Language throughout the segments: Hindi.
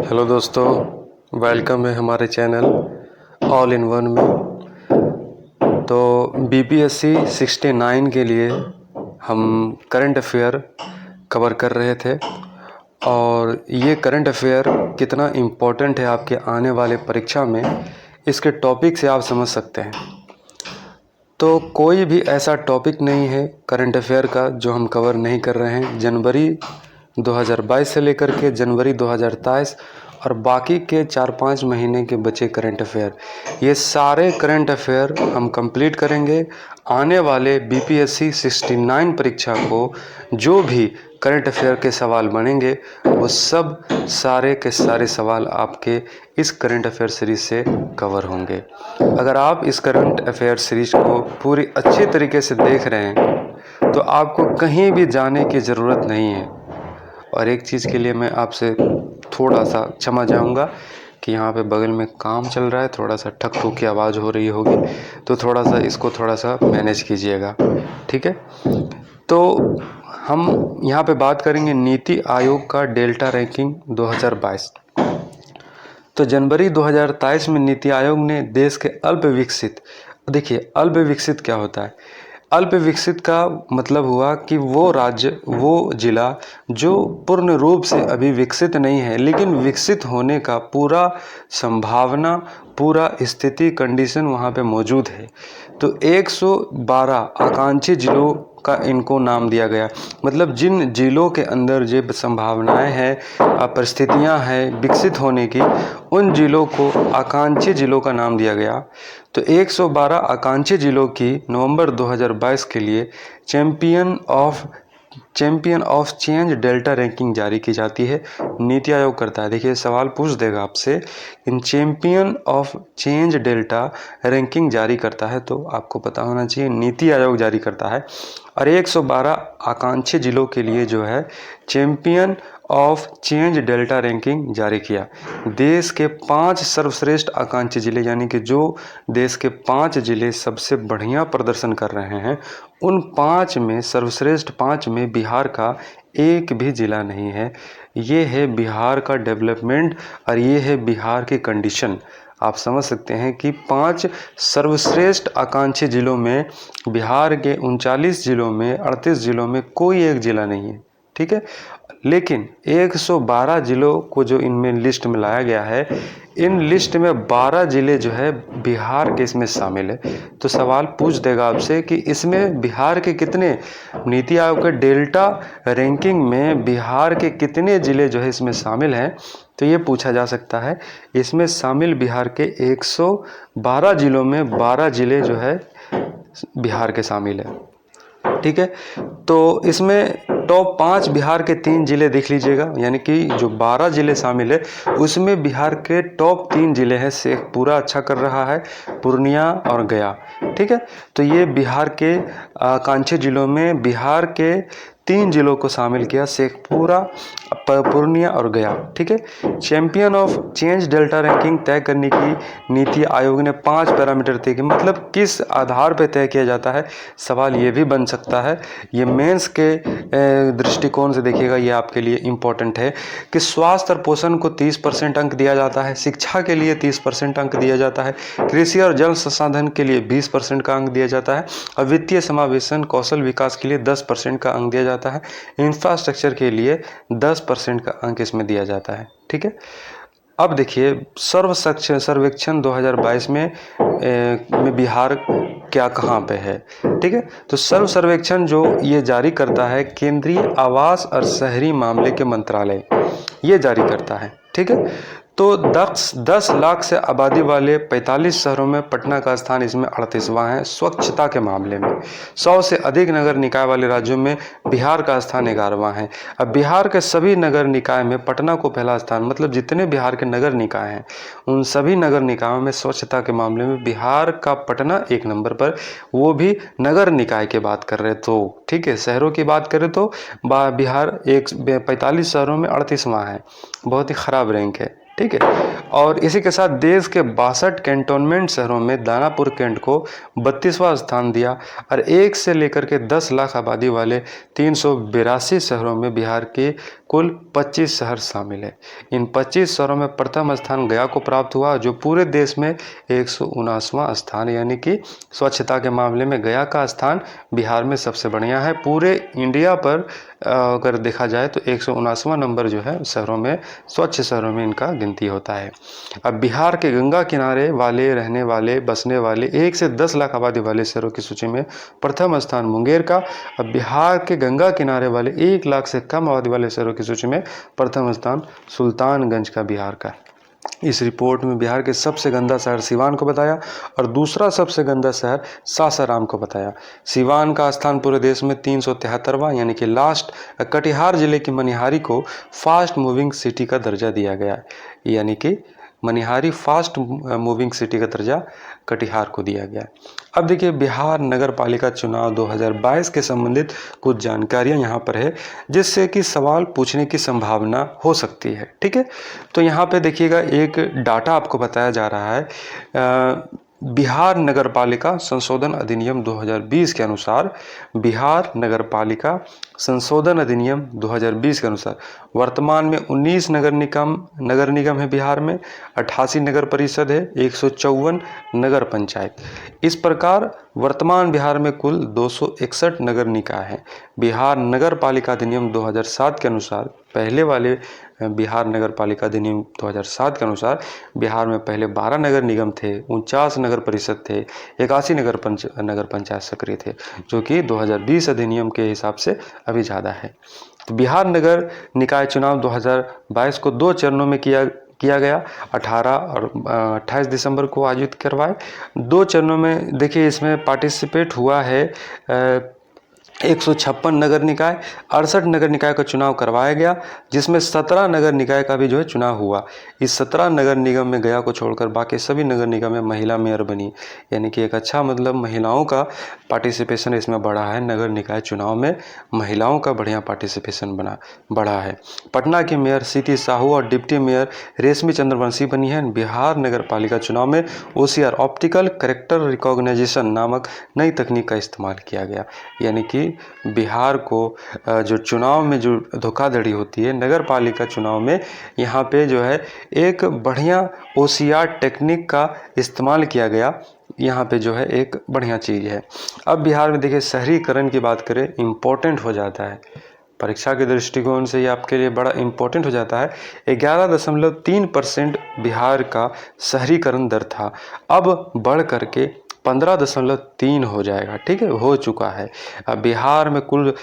हेलो दोस्तों, वेलकम है हमारे चैनल ऑल इन वन में। तो बीपीएससी 69 के लिए हम करंट अफेयर कवर कर रहे थे और ये करंट अफेयर कितना इम्पोर्टेंट है आपके आने वाले परीक्षा में, इसके टॉपिक से आप समझ सकते हैं। तो कोई भी ऐसा टॉपिक नहीं है करंट अफेयर का जो हम कवर नहीं कर रहे हैं। जनवरी 2022 से लेकर के जनवरी 2023 और बाकी के 4-5 महीने के बचे करंट अफेयर, ये सारे करंट अफेयर हम कंप्लीट करेंगे। आने वाले बीपीएससी 69 परीक्षा को जो भी करंट अफेयर के सवाल बनेंगे वो सब सारे के सारे सवाल आपके इस करंट अफेयर सीरीज़ से कवर होंगे। अगर आप इस करंट अफेयर सीरीज को पूरी अच्छे तरीके से देख रहे हैं तो आपको कहीं भी जाने की ज़रूरत नहीं है। और एक चीज़ के लिए मैं आपसे थोड़ा सा क्षमा चाहूँगा कि यहाँ पे बगल में काम चल रहा है, थोड़ा सा ठक ठुक की आवाज़ हो रही होगी, तो थोड़ा सा इसको थोड़ा सा मैनेज कीजिएगा, ठीक है। तो हम यहाँ पे बात करेंगे नीति आयोग का डेल्टा रैंकिंग 2022। तो जनवरी 2023 में नीति आयोग ने देश के अल्प विकसित, देखिए अल्प विकसित क्या होता है। अल्प विकसित का मतलब हुआ कि वो राज्य, वो जिला जो पूर्ण रूप से अभी विकसित नहीं है लेकिन विकसित होने का पूरा संभावना, पूरा स्थिति, कंडीशन वहाँ पे मौजूद है। तो 112 आकांक्षी जिलों का इनको नाम दिया गया। मतलब जिन जिलों के अंदर जो संभावनाएं हैं, परिस्थितियां हैं विकसित होने की, उन जिलों को आकांक्षी जिलों का नाम दिया गया। तो 112 आकांक्षी जिलों की नवंबर 2022 के लिए champion of change delta ranking जारी की जाती है, नीति आयोग करता है। देखिए सवाल पूछ देगा आपसे, इन champion of change delta ranking जारी करता है, तो आपको पता होना चाहिए नीति आयोग जारी करता है। और 112 आकांक्षी जिलों के लिए जो है champion of change delta ranking जारी किया। देश के 5 सर्वश्रेष्ठ आकांक्षी जिले, यानी कि जो देश के 5 जिले सबसे बढ़िया प्रदर्शन कर रहे हैं, उन 5 में, सर्वश्रेष्ठ 5 में बिहार का एक भी जिला नहीं है। ये है बिहार का डेवलपमेंट और ये है बिहार की कंडीशन। आप समझ सकते हैं कि 5 सर्वश्रेष्ठ आकांक्षी जिलों में, बिहार के 39 जिलों में, 38 जिलों में कोई एक जिला नहीं है, ठीक है। लेकिन 112 जिलों को जो इनमें लिस्ट में लाया गया है, इन लिस्ट में 12 जिले जो है बिहार के इसमें शामिल है। तो सवाल पूछ देगा आपसे कि इसमें बिहार के कितने, नीति आयोग के डेल्टा रैंकिंग में बिहार के कितने जिले जो है इसमें शामिल हैं, तो ये पूछा जा सकता है। इसमें शामिल बिहार के 112 जिलों में 12 जिले जो है बिहार के शामिल है, ठीक है। तो इसमें टॉप 5 बिहार के 3 जिले देख लीजिएगा, यानी कि जो 12 जिले शामिल है उसमें बिहार के टॉप 3 जिले हैं। शेखपुरा अच्छा कर रहा है, पूर्णिया और गया, ठीक है। तो ये बिहार के आकांक्षी जिलों में बिहार के 3 जिलों को शामिल किया, शेखपुरा, पूर्णिया और गया, ठीक है। Champion of change delta ranking तय करने की नीति आयोग ने 5 पैरामीटर तय किए। मतलब किस आधार पर तय किया जाता है, सवाल ये भी बन सकता है। ये मेंस के दृष्टिकोण से देखिएगा, ये आपके लिए इम्पोर्टेंट है कि स्वास्थ्य और पोषण को 30% अंक दिया जाता है, शिक्षा के लिए 30% अंक दिया जाता है, कृषि और जल संसाधन के लिए 20% का अंक दिया जाता है, और वित्तीय समावेशन, कौशल विकास के लिए 10% का अंक दिया जाता है, इंफ्रास्ट्रक्चर के लिए 10% का अंक इसमें दिया जाता है, ठीक है। अब देखिए सर्वेक्षण 2022 में बिहार क्या कहाँ पे है, ठीक है। तो सर्वेक्षण जो ये जारी करता है केंद्रीय आवास और शहरी मामले के मंत्रालय, ये जारी करता है, ठीक है। तो 10 लाख से आबादी वाले 45 शहरों में पटना का स्थान इसमें 38वां है स्वच्छता के मामले में। 100 से अधिक नगर निकाय वाले राज्यों में बिहार का स्थान 11वां है। अब बिहार के सभी नगर निकाय में पटना को पहला स्थान, मतलब जितने बिहार के नगर निकाय हैं उन सभी नगर निकायों में स्वच्छता के मामले में बिहार का पटना 1 नंबर पर, वो भी नगर निकाय की बात कर रहे तो, ठीक है। शहरों की बात करें तो बिहार 45 शहरों में 38वां है, बहुत ही खराब रैंक है, ठीक है। और इसी के साथ देश के 62 कैंटोनमेंट शहरों में दानापुर कैंट को 32वां स्थान दिया और 1 से लेकर के 10 लाख आबादी वाले 382 शहरों में बिहार के कुल 25 शहर शामिल है। इन 25 शहरों में प्रथम स्थान गया को प्राप्त हुआ, जो पूरे देश में 179वां स्थान, यानी कि स्वच्छता के मामले में गया का स्थान बिहार में सबसे बढ़िया है। पूरे इंडिया पर अगर देखा जाए तो 179वां नंबर जो है शहरों में, स्वच्छ शहरों में इनका गिनती होता है। अब बिहार के गंगा किनारे वाले रहने वाले बसने वाले 1 से 10 लाख आबादी वाले शहरों की सूची में प्रथम स्थान मुंगेर का। अब बिहार के गंगा किनारे वाले 1 लाख से कम आबादी वाले शहरों की सूची में प्रथम स्थान सुल्तानगंज का बिहार का है। इस रिपोर्ट में बिहार के सबसे गंदा शहर सिवान को बताया और दूसरा सबसे गंदा शहर सासाराम को बताया। सिवान का स्थान पूरे देश में 373वां, यानी कि लास्ट। कटिहार जिले की मनिहारी को फास्ट मूविंग सिटी का दर्जा दिया गया है, यानी कि मनिहारी फास्ट मूविंग सिटी का दर्जा कटिहार को दिया गया है। अब देखिए बिहार नगर पालिका चुनाव 2022 के संबंधित कुछ जानकारियां यहाँ पर है, जिससे कि सवाल पूछने की संभावना हो सकती है। ठीक है, तो यहाँ पे देखिएगा एक डाटा आपको बताया जा रहा है। बिहार नगरपालिका संशोधन अधिनियम 2020 के अनुसार, बिहार नगरपालिका संशोधन अधिनियम 2020 के अनुसार वर्तमान में 19 नगर निगम है बिहार में, 88 नगर परिषद है, 154 नगर पंचायत। इस प्रकार वर्तमान बिहार में कुल 261 नगर निकाय हैं। बिहार नगर पालिका अधिनियम 2007 के अनुसार, पहले वाले बिहार नगर पालिका अधिनियम 2007 के अनुसार बिहार में पहले 12 नगर निगम थे, 49 नगर परिषद थे, 81 नगर पंचायत सक्रिय थे, जो कि 2020 अधिनियम के हिसाब से अभी ज़्यादा है। तो बिहार नगर निकाय चुनाव 2022 को 2 चरणों में किया गया। 18 और 28 दिसंबर को आयोजित करवाए। 2 चरणों में देखिए इसमें पार्टिसिपेट हुआ है 156 नगर निकाय, 68 नगर निकाय का चुनाव करवाया गया, जिसमें 17 नगर निकाय का भी जो है चुनाव हुआ। इस 17 नगर निगम में गया को छोड़कर बाकी सभी नगर निगम में महिला मेयर बनी, यानी कि एक अच्छा मतलब महिलाओं का पार्टिसिपेशन इसमें बढ़ा है। नगर निकाय चुनाव में महिलाओं का बढ़िया पार्टिसिपेशन बढ़ा है। पटना की मेयर सीटी साहू और डिप्टी मेयर रेशमी चंद्रवंशी बनी है। बिहार नगर पालिका चुनाव में OCR ऑप्टिकल कैरेक्टर रिकॉग्निशन नामक नई तकनीक का इस्तेमाल किया गया, यानी कि बिहार को जो चुनाव में जो धोखाधड़ी होती है नगर पालिका चुनाव में, यहाँ पे जो है एक बढ़िया OCR टेक्निक का इस्तेमाल किया गया। यहाँ पे जो है एक बढ़िया चीज़ है। अब बिहार में देखिए शहरीकरण की बात करें, इम्पोर्टेंट हो जाता है परीक्षा के दृष्टिकोण से, ये आपके लिए बड़ा इम्पोर्टेंट हो जाता है। 11.3% बिहार का शहरीकरण दर था, अब बढ़ करके 15.3 हो जाएगा। ठीक है, हो चुका है। अब बिहार में कुल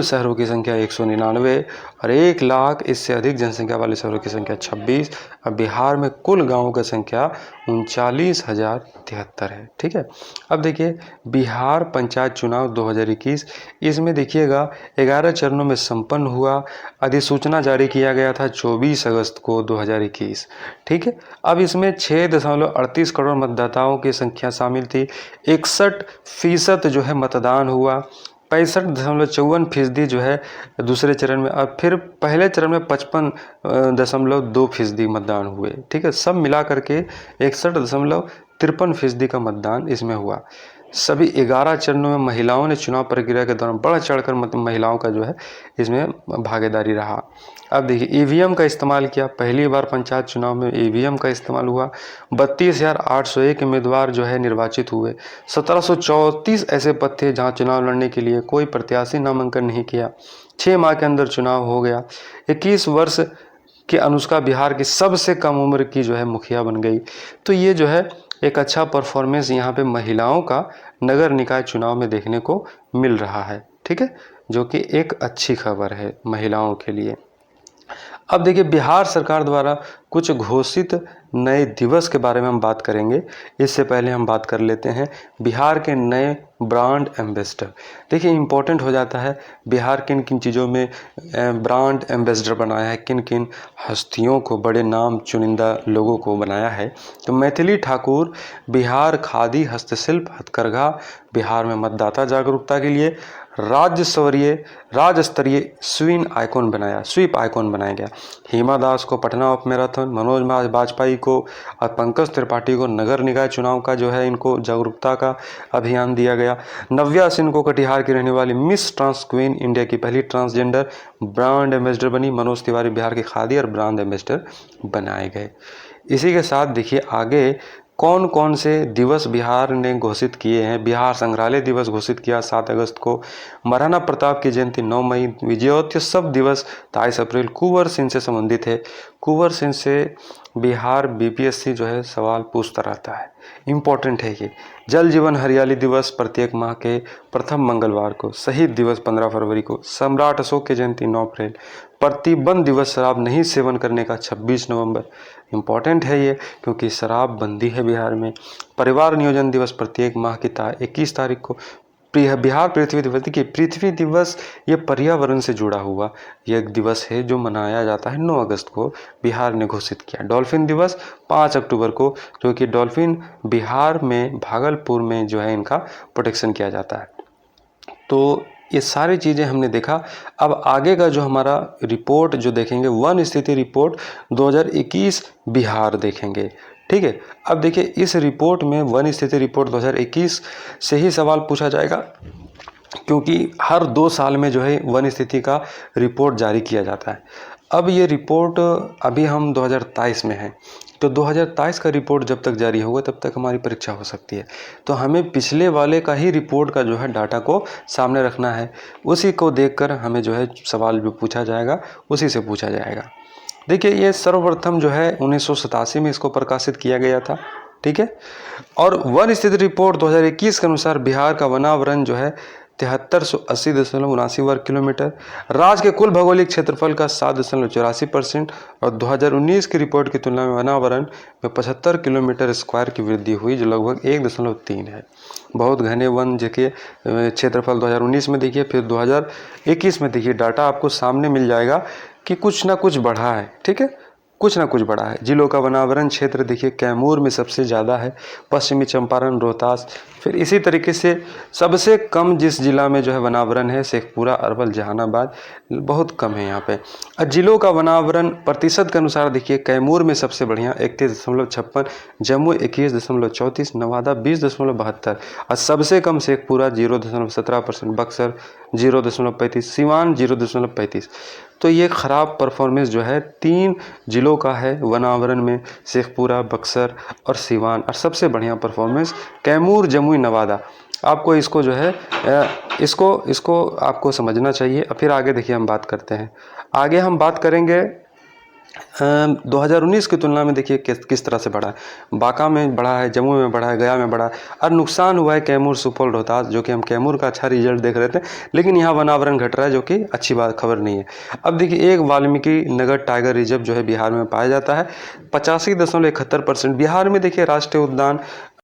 शहरों की संख्या 199 और 1 लाख इससे अधिक जनसंख्या वाले शहरों की संख्या 26। अब बिहार में कुल गाँवों की संख्या 39,073 है। ठीक है, अब देखिए बिहार पंचायत चुनाव 2021, इसमें देखिएगा 11 चरणों में संपन्न हुआ। अधिसूचना जारी किया गया था 24 अगस्त को 2021। ठीक है, अब इसमें 6.38 करोड़ मतदाताओं की संख्या शामिल थी। 61% जो है मतदान हुआ। 65.54% जो है दूसरे चरण में, और फिर पहले चरण में 55.2% मतदान हुए। ठीक है, सब मिला करके 61.53% का मतदान इसमें हुआ। सभी 11 चरणों में महिलाओं ने चुनाव प्रक्रिया के दौरान बढ़ चढ़कर महिलाओं का जो है इसमें भागीदारी रहा। अब देखिए EVM का इस्तेमाल किया। पहली बार पंचायत चुनाव में EVM का इस्तेमाल हुआ। 32,801 उम्मीदवार जो है निर्वाचित हुए। 1734 ऐसे पद थे जहाँ चुनाव लड़ने के लिए कोई प्रत्याशी नामांकन नहीं किया। 6 माह के अंदर चुनाव हो गया। 21 वर्ष की अनुष्का बिहार की सबसे कम उम्र की जो है मुखिया बन गई। तो ये जो है एक अच्छा परफॉर्मेंस यहाँ पे महिलाओं का नगर निकाय चुनाव में देखने को मिल रहा है। ठीक है, जो कि एक अच्छी खबर है महिलाओं के लिए। अब देखिए बिहार सरकार द्वारा कुछ घोषित नए दिवस के बारे में हम बात करेंगे। इससे पहले हम बात कर लेते हैं बिहार के नए ब्रांड एम्बेसडर। देखिए इम्पोर्टेंट हो जाता है बिहार किन किन चीज़ों में ब्रांड एम्बेसडर बनाया है, किन किन हस्तियों को, बड़े नाम चुनिंदा लोगों को बनाया है। तो मैथिली ठाकुर बिहार खादी हस्तशिल्प हथकरघा बिहार में मतदाता जागरूकता के लिए। राज्य स्तरीय स्वीप आइकॉन बनाया गया। हिमा दास को पटना ऑफ मैराथन, मनोज वाजपेयी को और पंकज त्रिपाठी को नगर निकाय चुनाव का जो है इनको जागरूकता का अभियान दिया गया। नव्या सिंह को कटिहार की रहने वाली मिस ट्रांस क्वीन इंडिया की पहली ट्रांसजेंडर ब्रांड एम्बेसडर बनी। मनोज तिवारी बिहार के खादी और ब्रांड एम्बेसडर बनाए गए। इसी के साथ देखिए आगे कौन कौन से दिवस बिहार ने घोषित किए हैं। बिहार संग्रहालय दिवस घोषित किया 7 अगस्त को। महाराणा प्रताप की जयंती 9 मई। विजयोत्सव दिवस 23 अप्रैल। कुंवर सिंह से संबंधित है। कुंवर सिंह से बिहार बीपीएससी जो है सवाल पूछता रहता है, इम्पोर्टेंट है ये। जल जीवन हरियाली दिवस प्रत्येक माह के प्रथम मंगलवार को। शहीद दिवस 15 फरवरी को। सम्राट अशोक की जयंती 9 अप्रैल। प्रतिबंध दिवस शराब नहीं सेवन करने का 26 नवंबर। इम्पॉर्टेंट है ये क्योंकि शराब बंदी है बिहार में। परिवार नियोजन दिवस प्रत्येक माह की 21 तारीख को। बिहार पृथ्वी दिवस, देखिए पृथ्वी दिवस ये पर्यावरण से जुड़ा हुआ यह एक दिवस है जो मनाया जाता है 9 अगस्त को बिहार ने घोषित किया। डॉल्फिन दिवस 5 अक्टूबर को, जो कि डॉल्फिन बिहार में भागलपुर में जो है इनका प्रोटेक्शन किया जाता है। तो ये सारी चीज़ें हमने देखा। अब आगे का जो हमारा रिपोर्ट जो देखेंगे वन स्थिति रिपोर्ट 2021 बिहार देखेंगे, ठीक है। अब देखिए इस रिपोर्ट में वन स्थिति रिपोर्ट 2021 से ही सवाल पूछा जाएगा क्योंकि हर 2 साल में जो है वन स्थिति का रिपोर्ट जारी किया जाता है। अब ये रिपोर्ट अभी हम 2023 में हैं, तो 2023 का रिपोर्ट जब तक जारी होगा तब तक हमारी परीक्षा हो सकती है। तो हमें पिछले वाले का ही रिपोर्ट का जो है डाटा को सामने रखना है, उसी को देखकर हमें जो है सवाल जो पूछा जाएगा उसी से पूछा जाएगा। देखिए ये सर्वप्रथम जो है 1987 में इसको प्रकाशित किया गया था, ठीक है। और वन स्थिति रिपोर्ट 2021 के अनुसार बिहार का वनावरण जो है 7380.79 वर्ग किलोमीटर। राज्य के कुल भौगोलिक क्षेत्रफल का 7.84% और 2019 की रिपोर्ट की तुलना में वनावरण में 75 किलोमीटर स्क्वायर की वृद्धि हुई, जो लगभग 1.3 है। बहुत घने वन के क्षेत्रफल 2019 में देखिए, फिर 2021 में देखिए, डाटा आपको सामने मिल जाएगा कि कुछ ना कुछ बढ़ा है, ठीक है, कुछ ना कुछ बढ़ा है। जिलों का वनावरण क्षेत्र देखिए कैमूर में सबसे ज़्यादा है, पश्चिमी चंपारण, रोहतास। फिर इसी तरीके से सबसे कम जिस जिला में जो है वनावरण है शेखपुरा, अरवल, जहानाबाद, बहुत कम है यहाँ पे। और जिलों का वनावरण प्रतिशत के अनुसार देखिए कैमूर में सबसे बढ़िया 31.56, जम्मू 21.34, नवादा 20.72 और सबसे कम शेखपुरा 0.17%, बक्सर 0.35, सिवान 0.35। तो ये ख़राब परफॉर्मेंस जो है 3 जिलों का है वनावरण में, शेखपुरा, बक्सर और सिवान, और सबसे बढ़िया परफॉर्मेंस कैमूर, जमुई, नवादा। आपको इसको जो है इसको आपको समझना चाहिए। फिर आगे देखिए हम बात करते हैं। आगे हम बात करेंगे 2019 की तुलना में देखिए किस तरह से बढ़ा है। बांका में बढ़ा है, जम्मू में बढ़ा है, गया में बढ़ा है, और नुकसान हुआ है कैमूर, सुपौल, रोहतास, जो कि हम कैमूर का अच्छा रिजल्ट देख रहे थे, लेकिन यहाँ वनावरण घट रहा है, जो कि अच्छी बात खबर नहीं है। अब देखिए एक वाल्मीकि नगर टाइगर रिजर्व जो है बिहार में पाया जाता है 85.71%। बिहार में देखिए राष्ट्रीय उद्यान